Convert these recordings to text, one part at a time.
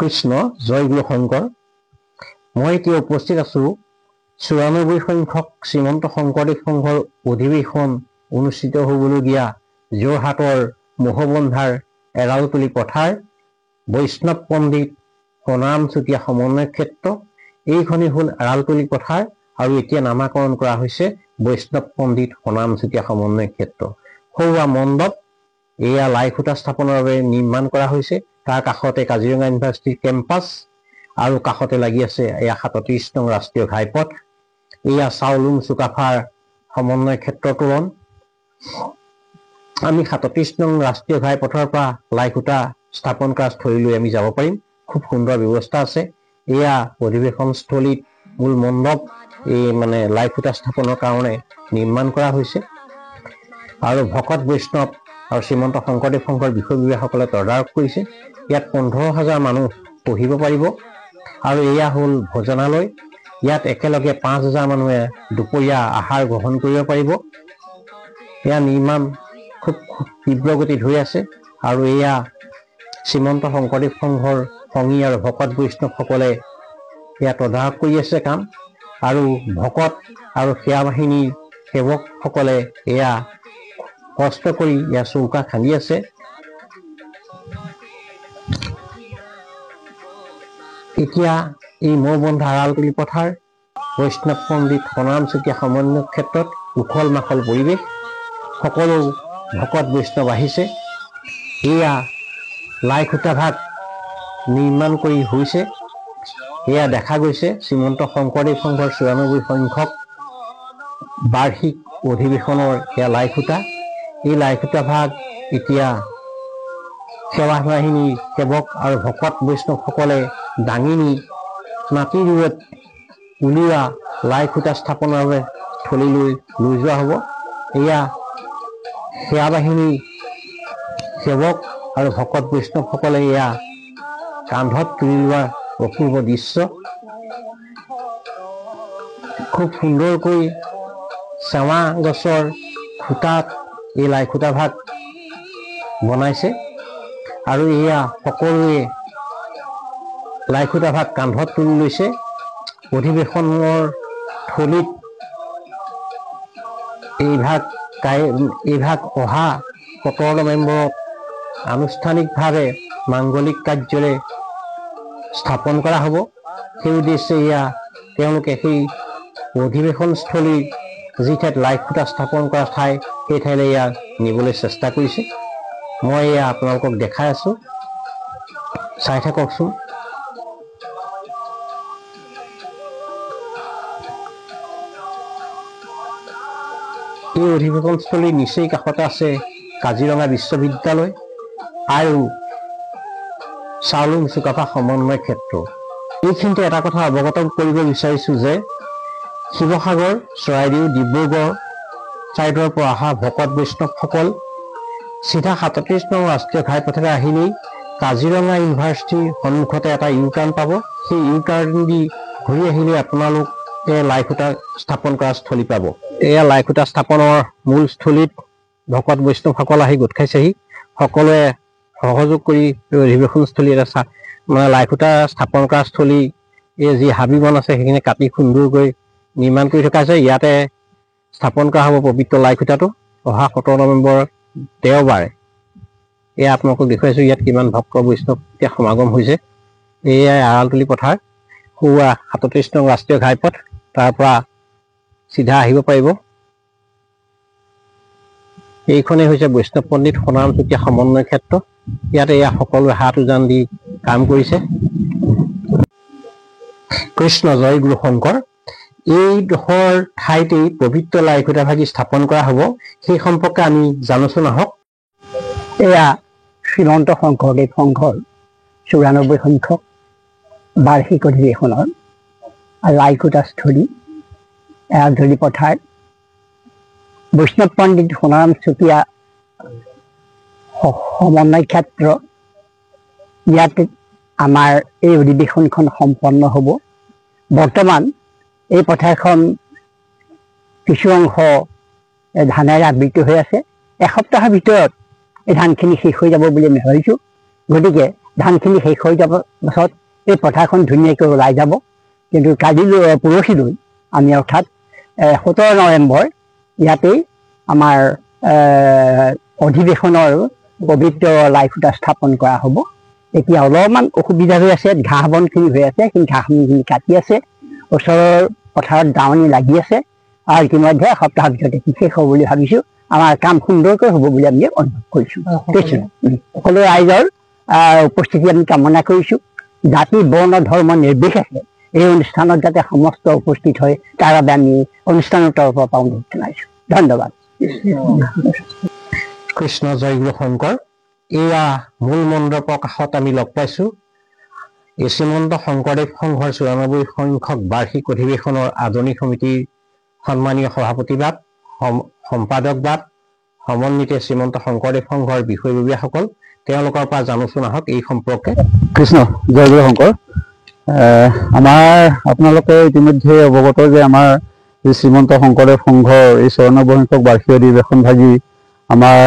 কৃষ্ণ জয় গুৰু শংকৰ। মই এতিয়া উপস্থিত আছো ৯৪ সংখ্যক শ্ৰীমন্ত শংকৰদেৱ সংঘৰ অধিৱেশন অনুষ্ঠিত হ'বলগীয়া যোৰহাটৰ মহবন্ধাৰ এৰালতলী পথাৰ বৈষ্ণৱ পণ্ডিত সোণাৰাম চুতীয়া সমন্বয় ক্ষেত্ৰ। এইখনেই হ'ল এৰালতলী পথাৰ আৰু এতিয়া নামাকৰণ কৰা হৈছে বৈষ্ণৱ পণ্ডিত সোণাৰাম চুতীয়া সমন্বয় ক্ষেত্ৰ। সৌৱা মণ্ডপ এয়া লাই খুঁটা স্থাপনৰ বাবে নিৰ্মাণ কৰা হৈছে। তাৰ কাষতে কাজিৰঙা ইউনিভাৰ্চিটিৰ কেম্পাছ আৰু কাষতে লাগি আছে এয়া ৩৭ নং ৰাষ্ট্ৰীয় ঘাইপথ। এয়া চাউলুং চুকাফাৰ সমন্বয় ক্ষেত্ৰৰ তোৰণ। আমি ৩৭ নং ৰাষ্ট্ৰীয় ঘাইপথৰ পৰা লাই খুঁটা স্থাপন কৰা স্থলীলৈ আমি যাব পাৰিম। খুব সুন্দৰ ব্যৱস্থা আছে। এয়া অধিৱেশনস্থলীত মূল মণ্ডপ এই লাই খুঁটা স্থাপনৰ কাৰণে নিৰ্মাণ কৰা হৈছে আৰু ভকত বৈষ্ণৱ আৰু শ্ৰীমন্ত শংকৰদেৱ সংঘৰ বিষয়ববীয়াসকলে তদাৰক কৰিছে। ইয়াত ১৫,০০০ মানুহ পঢ়িব পাৰিব আৰু এয়া হ'ল ভোজনালয়। ইয়াত একেলগে ৫,০০০ মানুহে দুপৰীয়া আহাৰ গ্ৰহণ কৰিব পাৰিব। এয়া নিৰ্মাণ খুব তীব্ৰ গতিত হৈ আছে আৰু এয়া শ্ৰীমন্ত শংকৰদেৱ সংঘৰ সংগী আৰু ভকত বৈষ্ণৱসকলে এয়া তদাৰক কৰি আছে কাম আৰু ভকত আৰু সেৱা বাহিনীৰ সেৱকসকলে এয়া কষ্ট কৰি এয়া চৌকা খান্দি আছে। এতিয়া এই মৌবন্ধা এৰালতলী পথাৰ বৈষ্ণৱ পণ্ডিত সোণাৰাম চুতীয়া সমন্বয় ক্ষেত্ৰত উখল মাখল পৰিৱেশ। সকলো ভকত বৈষ্ণৱ আহিছে। এয়া লাই খুঁটা ভাগ নিৰ্মাণ কৰি হৈছে। এয়া দেখা গৈছে শ্ৰীমন্ত শংকৰদেৱ সংঘৰ ৯৪ সংখ্যক বাৰ্ষিক অধিৱেশনৰ এয়া লাই খুঁটা। এই লাই খুঁটা ভাগ এতিয়া সেৱা বাহিনীৰ সেৱক আৰু ভকত বৈষ্ণৱসকলে দাঙি নি মাটিৰ দূৰত উলিওৱা লাই খুঁটা স্থাপনৰ বাবে থলীলৈ লৈ যোৱা হ'ব। এয়া সেৱা বাহিনীৰ সেৱক আৰু ভকত বৈষ্ণৱসকলে এয়া কান্ধত তুলি লোৱাৰ অপূৰ্ব দৃশ্য। খুব সুন্দৰকৈ চেৱা গছৰ খুঁটাত এই লাই খুঁটা ভাগ বনাইছে আৰু এয়া সকলোৱে লাই খুঁটা ভাগ কান্ধত তুলি লৈছে। অধিৱেশনৰ থলীত এইভাগ অহা ১৭ নৱেম্বৰত আনুষ্ঠানিকভাৱে মাংগলিক কাৰ্যৰে স্থাপন কৰা হ'ব। সেই উদ্দেশ্যে এয়া তেওঁলোকে সেই অধিৱেশনস্থলীৰ যি ঠাইত লাই খুঁটা স্থাপন কৰা ঠাই সেই ঠাইলৈ এয়া নিবলৈ চেষ্টা কৰিছে। মই এয়া আপোনালোকক দেখাই আছো, চাই থাককচোন। এই অধিৱেশনস্থলীৰ নিচেই কাষতে আছে কাজিৰঙা বিশ্ববিদ্যালয় আৰু চাউলুং চুকাফা সমন্বয় ক্ষেত্ৰ। এইখিনিতে এটা কথা অৱগত কৰিব বিচাৰিছো যে শিৱসাগৰ, চৰাইদেউ, ডিব্ৰুগড় ছাইডৰ পৰা অহা ভকত বৈষ্ণৱসকল চিধা ৩৭ নং ৰাষ্ট্ৰীয় ঘাইপথেৰে আহিলেই কাজিৰঙা ইউনিভাৰ্চিটিৰ সন্মুখতে এটা ইউ টাৰ্ণ পাব। সেই ইউ টাৰ্ণ দি ঘূৰি আহিলে আপোনালোক লাই খুঁটা স্থাপন কৰা স্থলী পাব। এয়া লাই খুঁটা স্থাপনৰ মূল স্থলীত ভকত বৈষ্ণৱসকল আহি গোট খাইছেহি। সকলোৱে সহযোগ কৰি অধিৱেশনস্থলী এটা লাই খুঁটা স্থাপন কৰা স্থলী এই যি হাবি বন আছে সেইখিনি কাটি সুন্দৰকৈ নিৰ্মাণ কৰি থকা হৈছে। ইয়াতে স্থাপন কৰা হ'ব পবিত্ৰ লাই খুঁটাটো অহা ১৭ নৱেম্বৰ দেওবাৰে। এয়া আপোনালোকক দেখুৱাইছো ইয়াত কিমান ভক্ত বৈষ্ণৱ এতিয়া সমাগম হৈছে। এয়াই এৰালতলী পথাৰ, সৌৱা ৩৭ নং ৰাষ্ট্ৰীয় ঘাইপথ, তাৰ পৰা চিধা আহিব পাৰিব। এইখনেই হৈছে বৈষ্ণৱ পণ্ডিত সোণাৰাম চুতীয়া সমন্বয় ক্ষেত্ৰ। ইয়াতে এয়া সকলোৱে হাত উজান দি কাম কৰিছে। কৃষ্ণ জয় গুৰু শংকৰ। এইডোখৰ ঠাইতেই পবিত্ৰ লাই খুঁটা ভাগি স্থাপন কৰা হ'ব। সেই সম্পৰ্কে আমি জানোচোন আহক। এয়া শ্ৰীমন্ত শংকৰদেৱ সংঘৰ ৯৪ সংখ্যক বাৰ্ষিক অধিৱেশনৰ লাই খুঁটা স্থলী এৰালতলী পথাৰ বৈষ্ণৱ পণ্ডিত সোণাৰাম চুতীয়া সমন্বয় ক্ষেত্ৰ। ইয়াত আমাৰ এই অধিৱেশনখন সম্পন্ন হ'ব। বৰ্তমান এই পথাৰখন কিছু অংশ ধানেৰে আবৃত হৈ আছে। এসপ্তাহৰ ভিতৰত এই ধানখিনি শেষ হৈ যাব বুলি আমি ভাবিছোঁ। গতিকে ধানখিনি শেষ হৈ যাব পাছত এই পথাৰখন ধুনীয়াকৈ ওলাই যাব। কিন্তু কালিলৈ পৰহিলৈ আমি অৰ্থাৎ 17 নৱেম্বৰ ইয়াতেই আমাৰ অধিৱেশনৰ পবিত্ৰ লাই খুঁটা স্থাপন কৰা হ'ব। এতিয়া অলপমান অসুবিধা হৈ আছে, ঘাঁহ বনখিনি হৈ আছে, সেই ঘাঁহ বনখিনি কাটি আছে, ওচৰৰ পথাৰত দাৱনি লাগি আছে আৰু ইতিমধ্যে এসপ্তাহৰ ভিতৰতে শেষ হ'ব বুলি ভাবিছোঁ। আমাৰ কাম সুন্দৰকৈ হ'ব বুলি আমি অনুভৱ কৰিছোঁ। সকলো ৰাইজৰ উপস্থিতি আমি কামনা কৰিছোঁ। জাতি বৰ্ণ ধৰ্ম নিৰ্বিশেষে এই অনুষ্ঠানত যাতে সমস্ত উপস্থিত হয় তাৰ বাবে আমি অনুষ্ঠানৰ তৰফৰ পৰা অনুৰোধ জনাইছোঁ। ধন্যবাদ। কৃষ্ণ জয় গুৰু শংকৰ। এয়া মূল মণ্ডপৰ কাষত আমি লগ পাইছোঁ। এই শ্ৰীমন্ত শংকৰদেৱ সংঘৰ 94 সংখ্যক বাৰ্ষিক অধিৱেশনৰ আদৰণি সমিতিৰ সন্মানীয় সভাপতিবাদ, সম্পাদকবাদ, সমন্বিতে শ্ৰীমন্ত শংকৰদেৱ সংঘৰ বিষয়ববীয়াসকল, তেওঁলোকৰ পৰা জানোচোন আহক এই সম্পৰ্কে। কৃষ্ণ জয় গুৰু শংকৰ। আমাৰ আপোনালোকে ইতিমধ্যে অৱগত যে আমাৰ এই শ্ৰীমন্ত শংকৰদেৱ সংঘৰ এই 94 সংখ্যক বাৰ্ষিক অধিৱেশন ভাগি আমাৰ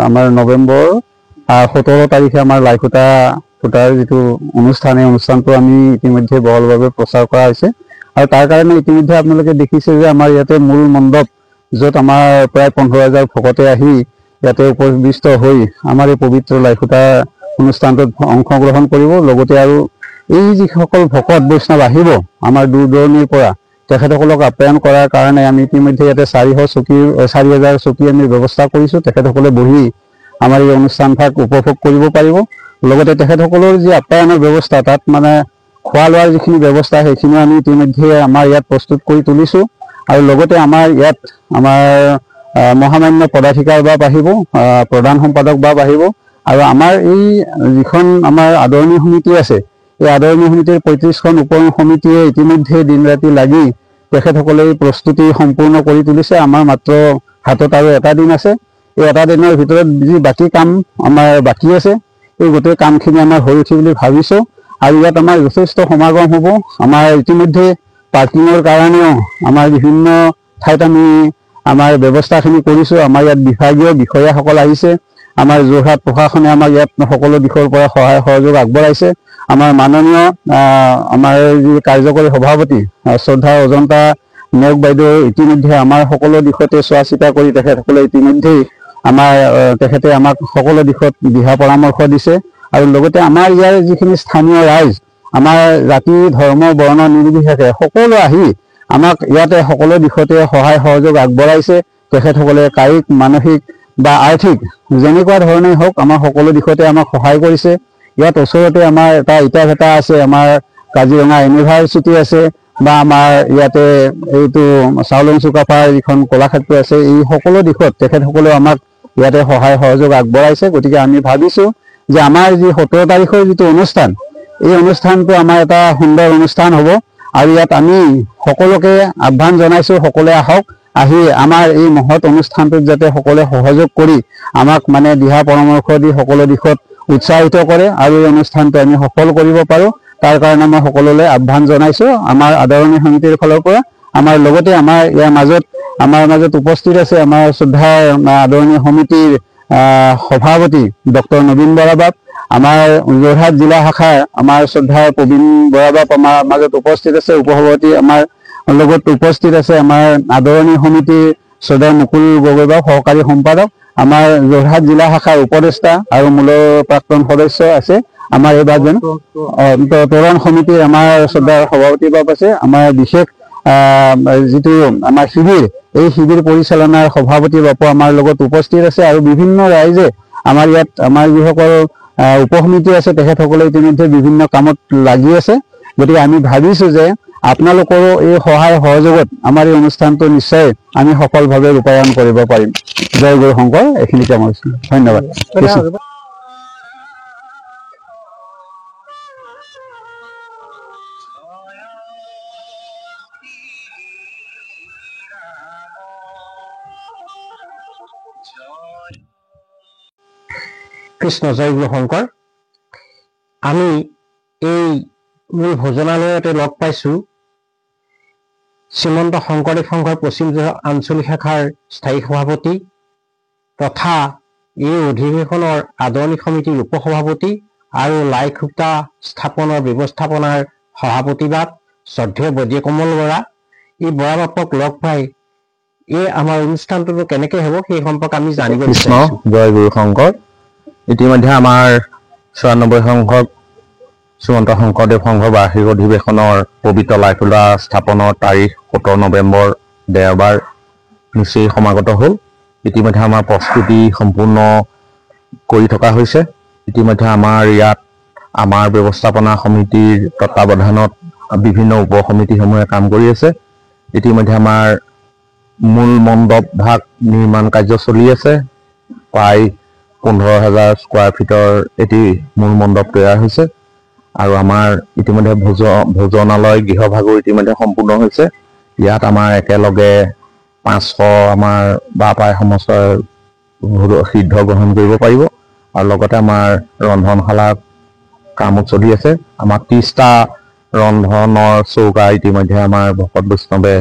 আমাৰ নৱেম্বৰ 17 তাৰিখে আমাৰ লাই খুঁটা ফুটাৰ যিটো অনুষ্ঠান, এই অনুষ্ঠানটো আমি ইতিমধ্যে বহলভাৱে প্ৰচাৰ কৰা হৈছে। আৰু তাৰ কাৰণে ইতিমধ্যে আপোনালোকে দেখিছে যে আমাৰ ইয়াতে মূল মণ্ডপ, য'ত আমাৰ প্ৰায় 15,000 ভকতে আহি ইয়াতে উপবিষ্ট হৈ আমাৰ এই পবিত্ৰ লাই খুঁটা অনুষ্ঠানটোত অংশগ্ৰহণ কৰিব। লগতে আৰু এই যিসকল ভকত বৈষ্ণৱ আহিব আমাৰ দূৰ দূৰণিৰ পৰা, তেখেতসকলক আপ্যায়ন কৰাৰ কাৰণে আমি ইতিমধ্যে ইয়াতে 4,000 চকী আমি ব্যৱস্থা কৰিছোঁ। তেখেতসকলে বহি আমাৰ এই অনুষ্ঠানভাগ উপভোগ কৰিব পাৰিব। লগতে তেখেতসকলৰ যি আপ্যায়নৰ ব্যৱস্থা, তাত মানে খোৱা লোৱাৰ যিখিনি ব্যৱস্থা, সেইখিনিও আমি ইতিমধ্যে আমাৰ ইয়াত প্ৰস্তুত কৰি তুলিছোঁ। আৰু লগতে আমাৰ ইয়াত আমাৰ মহামান্য পদাধিকাৰ বাব আহিব, প্ৰধান সম্পাদক বাব আহিব, আৰু আমাৰ এই যিখন আমাৰ আদৰণি সমিতি আছে, এই আদৰণি সমিতিৰ 35খন উপ সমিতিয়ে ইতিমধ্যে দিন ৰাতি লাগি তেখেতসকলে এই প্ৰস্তুতি সম্পূৰ্ণ কৰি তুলিছে। আমাৰ মাত্ৰ হাতত আৰু এটা দিন আছে। এই এটা দিনৰ ভিতৰত যি বাকী কাম আমাৰ বাকী আছে, এই গোটেই কামখিনি আমাৰ হৈ উঠি বুলি ভাবিছোঁ। আৰু ইয়াত আমাৰ যথেষ্ট সমাগম হ'ব। আমাৰ ইতিমধ্যে পাৰ্কিঙৰ কাৰণেও আমাৰ বিভিন্ন ঠাইত আমি আমাৰ ব্যৱস্থাখিনি কৰিছোঁ। আমাৰ ইয়াত বিভাগীয় বিষয়াসকল আহিছে। আমাৰ যোৰহাট প্ৰশাসনে আমাক ইয়াত সকলো দিশৰ পৰা সহায় সহযোগ আগবঢ়াইছে। আমাৰ মাননীয় আমাৰ যি কাৰ্যকৰী সভাপতি শ্ৰদ্ধা অজন্তা নেওগ বাইদেউ ইতিমধ্যে আমাৰ সকলো দিশতে চোৱা চিতা কৰি তেখেতসকলে ইতিমধ্যেই তেখেতে আমাক সকলো দিশত দিহা পৰামৰ্শ দিছে। আৰু লগতে আমাৰ ইয়াৰ যিখিনি স্থানীয় ৰাইজ, আমাৰ জাতি ধৰ্ম বৰ্ণ নিৰ্বিশেষে সকলো আহি আমাক ইয়াতে সকলো দিশতে সহায় সহযোগ আগবঢ়াইছে। তেখেতসকলে কায়িক, মানসিক বা আৰ্থিক যেনেকুৱা ধৰণেই হওক আমাৰ সকলো দিশতে আমাক সহায় কৰিছে। ইয়াত ওচৰতে আমাৰ এটা ইটা ভেটা আছে, আমাৰ কাজিৰঙা ইউনিভাৰ্চিটি আছে, বা আমাৰ ইয়াতে এইটো চাউলুং চুকাফাৰ যিখন কলাক্ষেত্ৰ আছে, এই সকলো দিশত তেখেতসকলেও আমাক ইয়াতে সহায় সহযোগ আগবঢ়াইছে। গতিকে আমি ভাবিছোঁ যে আমাৰ যি 17 তাৰিখৰ যিটো অনুষ্ঠান, এই অনুষ্ঠানটো আমাৰ এটা সুন্দৰ অনুষ্ঠান হ'ব। আৰু ইয়াত আমি সকলোকে আহ্বান জনাইছোঁ, সকলোৱে আহক, আহি আমাৰ এই মহৎ অনুষ্ঠানটোত যাতে সকলোৱে সহযোগ কৰি আমাক মানে দিহা পৰামৰ্শ দি সকলো দিশত উৎসাহিত কৰে আৰু এই অনুষ্ঠানটো আমি সফল কৰিব পাৰোঁ, তাৰ কাৰণে মই সকলোলৈ আহ্বান জনাইছোঁ আমাৰ আদৰণি সমিতিৰ ফালৰ পৰা। আমাৰ লগতে আমাৰ ইয়াৰ মাজত উপস্থিত আছে আমাৰ শ্ৰদ্ধাৰ আদৰণি সমিতিৰ সভাপতি ডক্টৰ নবীন বৰা বাব, আমাৰ যোৰহাট জিলা শাখাৰ আমাৰ শ্ৰদ্ধাৰ প্ৰবীণ বৰা বাব আমাৰ মাজত উপস্থিত আছে। উপসভাপতি আমাৰ লগত উপস্থিত আছে আমাৰ আদৰণি সমিতিৰ শ্ৰদ্ধা মুকুল গগৈ বাব, সহকাৰী সম্পাদক। আমাৰ যোৰহাট জিলা শাখাৰ উপদেষ্টা আৰু মূলৰ প্ৰাক্তন সদস্য আছে আমাৰ এই বাজন। তৰুণ সমিতিৰ আমাৰ শ্ৰদ্ধাৰ সভাপতি বাব আছে। আমাৰ বিশেষ যিটো আমাৰ শিবিৰ, এই শিবিৰ পৰিচালনাৰ সভাপতি বাবু আমাৰ লগত উপস্থিত আছে। আৰু বিভিন্ন ৰাইজে আমাৰ ইয়াত আমাৰ যিসকল উপসমিতি আছে, তেখেতসকলে ইতিমধ্যে বিভিন্ন কামত লাগি আছে। গতিকে আমি ভাবিছোঁ যে আপোনালোকৰো এই সহায় সহযোগত আমাৰ এই অনুষ্ঠানটো নিশ্চয় আমি সফলভাৱে ৰূপায়ণ কৰিব পাৰিম। জয় গুৰু শংকৰ। এইখিনি কাম হৈছে। ধন্যবাদ। কৃষ্ণ জয় গুৰু শংকৰ। আমি এই মূল ভোজনালয়তে লগ পাইছোঁ শ্ৰীমন্ত শংকৰদেৱ সংঘৰ পশ্চিম আঞ্চলিক শাখাৰ স্থায়ী সভাপতি তথা এই অধিৱেশনৰ আদৰণি সমিতিৰ উপসভাপতি আৰু লাই খুঁটা স্থাপনৰ ব্যৱস্থাপনাৰ সভাপতিবাদ শ্ৰদ্ধেয় বদ্ৰী কমল বৰা। এই বৰা বাপক লগ পাই এই আমাৰ অনুষ্ঠানটো কেনেকে হ'ব সেই সম্পৰ্কে আমি জানিব কৃষ্ণ বিচাৰিছোঁ। জয় গুৰু শংকৰ। ইতিমধ্যে আমাৰ ৯৪ সংখ্যক শ্ৰীমন্ত শংকৰদেৱ সংঘৰ বাৰ্ষিক অধিৱেশনৰ পবিত্ৰ লাইখোলা স্থাপনৰ তাৰিখ ১৭ নৱেম্বৰ দেওবাৰ নিশ্চয় সমাগত হ'ল। ইতিমধ্যে আমাৰ প্ৰস্তুতি সম্পূৰ্ণ কৰি থকা হৈছে। ইতিমধ্যে আমাৰ ইয়াত আমাৰ ব্যৱস্থাপনা সমিতিৰ তত্বাৱধানত বিভিন্ন উপ সমিতিসমূহে কাম কৰি আছে। ইতিমধ্যে আমাৰ মূল মণ্ডপ ভাগ নিৰ্মাণ কাৰ্য চলি আছে। প্ৰায় ১৫,০০০ স্কোৱাৰ ফিটৰ এটি মূল মণ্ডপ তৈয়াৰ হৈছে আৰু আমাৰ ইতিমধ্যে ভোজনালয় গৃহভাগো ইতিমধ্যে সম্পূৰ্ণ হৈছে। ইয়াত আমাৰ একেলগে ৫০০ আমাৰ প্ৰায় সমস্যাৰ সিদ্ধ গ্ৰহণ কৰিব পাৰিব আৰু লগতে আমাৰ ৰন্ধনশালাৰ কামো চলি আছে। আমাৰ ৩০টা ৰন্ধনৰ চৌকা ইতিমধ্যে আমাৰ ভকত বৈষ্ণৱে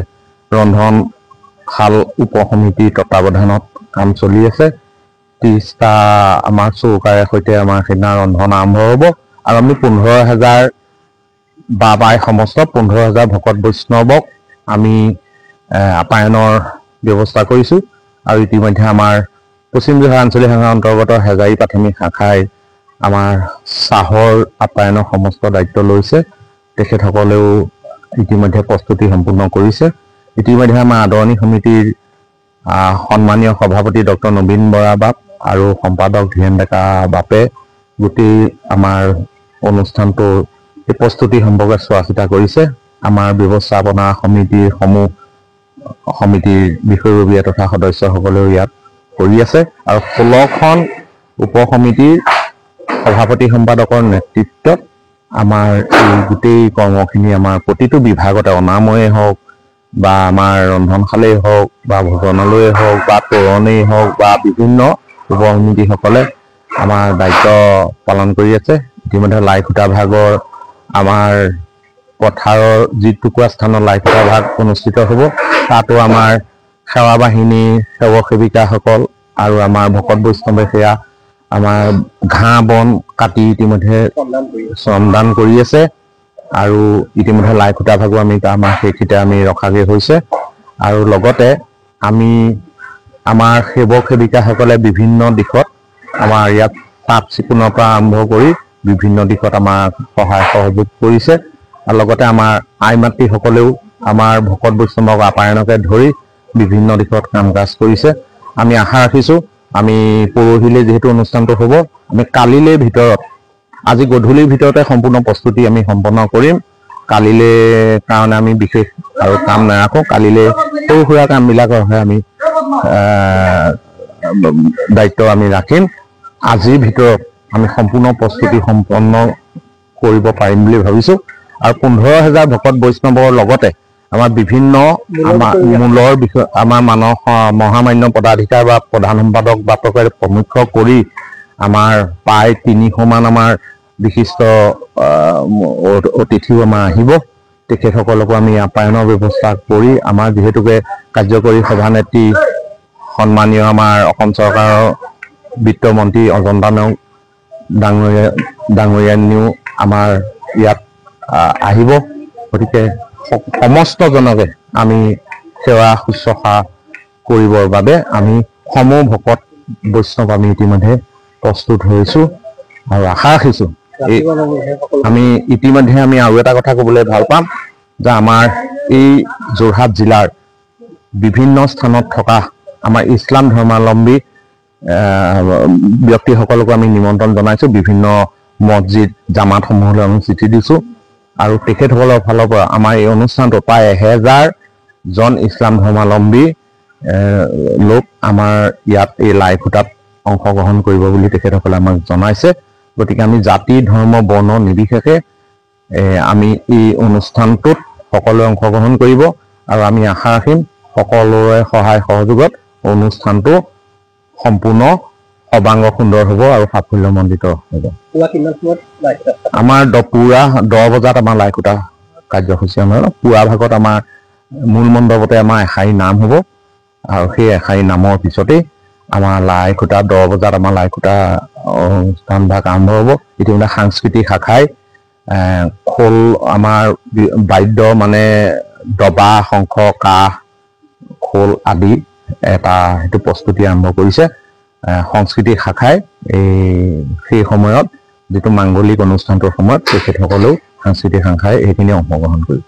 ৰন্ধনশাল উপ সমিতিৰ তত্বাৱধানত কাম চলি আছে। ৩০টা আমাৰ চৌকাৰে সৈতে আমাৰ সেইদিনা ৰন্ধন আৰম্ভ হ'ব আৰু আমি ১৫,০০০ প্ৰায় সমস্ত ১৫,০০০ ভকত বৈষ্ণৱক আমি আপ্যায়নৰ ব্যৱস্থা কৰিছোঁ আৰু ইতিমধ্যে আমাৰ পশ্চিম বিহাৰ আঞ্চলিক শাখাৰ অন্তৰ্গত হেজাৰী প্ৰাথমিক শাখাই আমাৰ চাহৰ আপ্যায়নৰ সমস্ত দায়িত্ব লৈছে। তেখেতসকলেও ইতিমধ্যে প্ৰস্তুতি সম্পূৰ্ণ কৰিছে। ইতিমধ্যে আমাৰ আদৰণি সমিতিৰ সন্মানীয় সভাপতি ডক্টৰ নবীন বৰা বাপ আৰু সম্পাদক ধীৰেন ডেকা বাপে গোটেই আমাৰ অনুষ্ঠানটো প্ৰস্তুতি সম্পৰ্কে চোৱা চিতা কৰিছে। আমাৰ ব্যৱস্থাপনা সমিতিৰ বিষয়ববীয়া তথা সদস্যসকলেও ইয়াত কৰি আছে আৰু ১৬খন উপ সমিতিৰ সভাপতি সম্পাদকৰ নেতৃত্বত আমাৰ এই গোটেই কৰ্মখিনি আমাৰ প্ৰতিটো বিভাগতে অনাময়ে হওক বা আমাৰ ৰন্ধনশালেই হওক বা ভোজনালয়ে হওক বা তোৰণেই হওক বা বিভিন্ন উপ সমিতিসকলে আমাৰ দায়িত্ব পালন কৰি আছে। ইতিমধ্যে লাই খুঁটা ভাগৰ আমাৰ পথাৰৰ যি টুকুৰা স্থানত লাই খুঁটা ভাগ অনুষ্ঠিত হ'ব, তাতো আমাৰ সেৱা বাহিনীৰ সেৱক সেৱিকাসকল আৰু আমাৰ ভকত বৈষ্ণৱে সেয়া আমাৰ ঘাঁহ বন কাটি ইতিমধ্যে শ্ৰমদান কৰি আছে আৰু ইতিমধ্যে লাই খুঁটা ভাগো আমি আমাৰ সেইখিনিতে আমি ৰখাগৈ হৈছে আৰু লগতে আমি আমাৰ সেৱক সেৱিকাসকলে বিভিন্ন দিশত আমাৰ ইয়াত চাফ চিকুণৰ পৰা আৰম্ভ কৰি বিভিন্ন দিশত আমাৰ সহায় সহযোগ কৰিছে আৰু লগতে আমাৰ আই মাতৃসকলেও আমাৰ ভকত বৈষ্ণৱক আপ্যায়নকে ধৰি বিভিন্ন দিশত কাম কাজ কৰিছে। আমি আশা ৰাখিছোঁ আমি পৰহিলৈ যিহেতু অনুষ্ঠানটো হ'ব, আমি কালিলৈ ভিতৰত আজি গধূলিৰ ভিতৰতে সম্পূৰ্ণ প্ৰস্তুতি আমি সম্পন্ন কৰিম। কালিলৈ কাৰণে আমি বিশেষ আৰু কাম নাৰাখোঁ। কালিলৈ সৰু সুৰা কামবিলাকৰহে আমি দায়িত্ব আমি ৰাখিম। আজিৰ ভিতৰত আমি সম্পূৰ্ণ প্ৰস্তুতি সম্পন্ন কৰিব পাৰিম বুলি ভাবিছোঁ আৰু ১৫,০০০ ভকত বৈষ্ণৱৰ লগতে আমাৰ বিভিন্ন আমাৰ মূলৰ বিষয় আমাৰ মহামান্য পদাধিকাৰ বা প্ৰধান সম্পাদক বাপকে প্ৰমুখ্য কৰি আমাৰ প্ৰায় ৩০০মান আমাৰ বিশিষ্ট অতিথিও আমাৰ আহিব। তেখেতসকলকো আমি আপ্যায়নৰ ব্যৱস্থা কৰি আমাৰ যিহেতুকে কাৰ্যকৰী সভানেত্ৰী সন্মানীয় আমাৰ অসম চৰকাৰৰ বিত্তমন্ত্ৰী অজন্তা নেওগ ডাঙৰীয়ানীও আমাৰ ইয়াত আহিব। গতিকে সমস্তজনকে আমি সেৱা শুশ্ৰূষা কৰিবৰ বাবে আমি সমূহ ভকত বৈষ্ণৱ আমি ইতিমধ্যে প্ৰস্তুত হৈছোঁ আৰু আশা ৰাখিছোঁ আমি ইতিমধ্যে আমি আৰু এটা কথা ক'বলৈ ভাল পাম যে আমাৰ এই যোৰহাট জিলাৰ বিভিন্ন স্থানত থকা আমাৰ ইছলাম ধৰ্মাৱলম্বী ব্যক্তিসকলকো আমি নিমন্ত্ৰণ জনাইছোঁ। বিভিন্ন মছজিদ জামাতসমূহলৈ আমি চিঠি দিছোঁ আৰু তেখেতসকলৰ ফালৰ পৰা আমাৰ এই অনুষ্ঠানটো প্ৰায় ১,০০০জন ইছলাম ধৰ্মাৱলম্বী লোক আমাৰ ইয়াত এই লাই খুঁটাত অংশগ্ৰহণ কৰিব বুলি তেখেতসকলে আমাক জনাইছে। গতিকে আমি জাতি ধৰ্ম বৰ্ণ নিৰ্বিশেষে আমি এই অনুষ্ঠানটোত সকলোৱে অংশগ্ৰহণ কৰিব আৰু আমি আশা ৰাখিম সকলোৰে সহায় সহযোগত অনুষ্ঠানটো সম্পূৰ্ণ সৰ্বাংগ সুন্দৰ হ'ব আৰু সাফল্যমণ্ডিত হ'ব। আমাৰ পুৱা ১০ বজাত আমাৰ লাই খুঁটা কাৰ্যসূচী আমাৰ পুৱা ভাগত আমাৰ মূল মণ্ডপতে আমাৰ এশাৰী নাম হ'ব আৰু সেই এশাৰী নামৰ পিছতেই আমাৰ লাই খুঁটা 10 বজাত আমাৰ লাই খুঁটা অনুষ্ঠানভাগ আৰম্ভ হ'ব। ইতিমধ্যে সাংস্কৃতিক শাখাই খোল আমাৰ বাদ্য মানে দবা, শংখ, কাহ, খোল আদি এটা সেইটো প্ৰস্তুতি আৰম্ভ কৰিছে। সাংস্কৃতিক শাখাই সেই সময়ত যিটো মাংগলিক অনুষ্ঠানটোৰ সময়ত তেখেতসকলেও সাংস্কৃতিক শাখাই এইখিনি অংশগ্ৰহণ কৰিব।